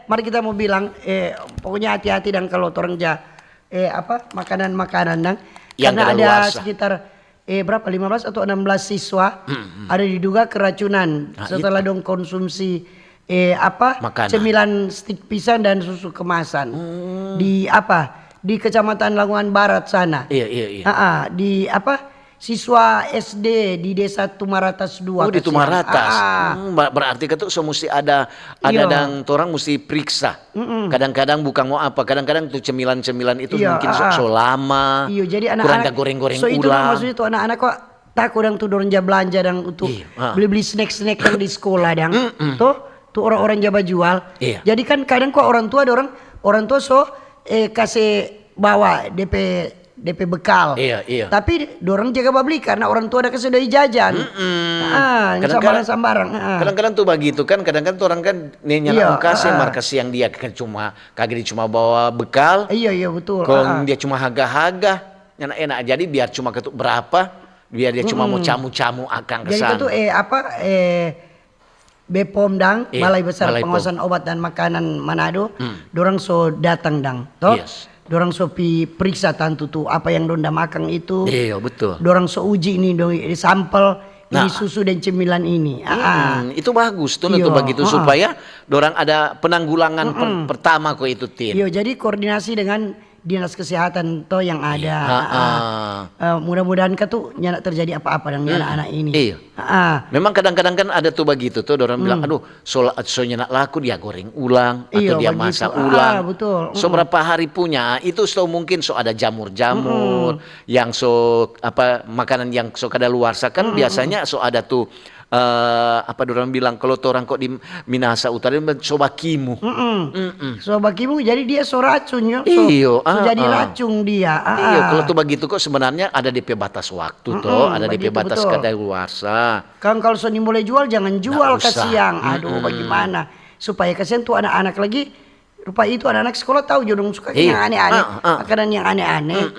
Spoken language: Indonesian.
mari kita mau bilang pokoknya hati-hati dan kalau orang makanan-makanan dang. Yang Karena ada kadaluarsa. sekitar berapa 15 atau 16 siswa ada diduga keracunan setelah dong konsumsi Makanan. cemilan stik pisang dan susu kemasan di Kecamatan Lamongan Barat sana. Iya. Di siswa SD di Desa Tumaratas 2. Oh, di Tumaratas. Berarti kan tuh mesti ada Iya. dang orang mesti periksa. Kadang-kadang bukan mau apa, kadang-kadang tuh cemilan-cemilan itu Iya, mungkin so lama. Iya, jadi kurang anak-anak ada goreng-goreng so itu ulang. maksudnya tuh anak-anak kok takut dang tuh dorong belanja dang untuk Iya, beli-beli snack-snack yang di sekolah dang. Tuh orang-orang jaba jual. Iya. Jadi kan kadang kok orang tua so kasih bawa DP bekal. Iya. Tapi dorang jaga beli karena orang tua ada kasih doi jajan. Sambarang. Kadang-kadang tuh begitu kan, kadang-kadang tuh orang kan nyana kasih markas yang dia kan kagak cuma bawa bekal. Iya betul. Kalau dia cuma haga-haga, nyana enak jadi biar cuma ketuk berapa, biar dia cuma mau camu-camu akan kesana. Jadi itu BPOM dang, Balai Besar Balai Pengawasan Obat dan Makanan Manado, dorang so datang dang, toh, Yes. dorang so periksa tantu tuh apa yang donda makan itu, Iya betul. dorang so uji ini sampel ini susu dan cemilan ini. Itu bagus tuh Iya, untuk begitu supaya dorang ada penanggulangan pertama kok itu Tin. Iya, jadi koordinasi dengan dinas kesehatan toh yang ada. Mudah-mudahan kan tuh nyana terjadi apa-apa dengan anak-anak ini. Iya. Memang kadang-kadang kan ada tuh begitu tuh orang bilang aduh so nyana laku dia goreng ulang atau Iya, dia begitu. masak ulang. Betul. So berapa hari punya itu so mungkin so ada jamur-jamur yang so makanan yang so kadaluarsa kan biasanya so ada tuh orang bilang kalau orang kok di Minahasa Utara sobakimu. Sobakimu jadi dia so racun yo. Iyo, jadi racun dia. Iya, kalau tuh begitu kok sebenarnya ada DP batas waktu toh, ada DP begitu, batas betul. kadaluarsa. Kalau Sony mulai jual jangan jual ke usah. siang. Aduh bagaimana supaya kasihan tuh anak-anak lagi. Rupa itu anak-anak sekolah tahu jodoh suka yang aneh-aneh. Makanan yang aneh-aneh.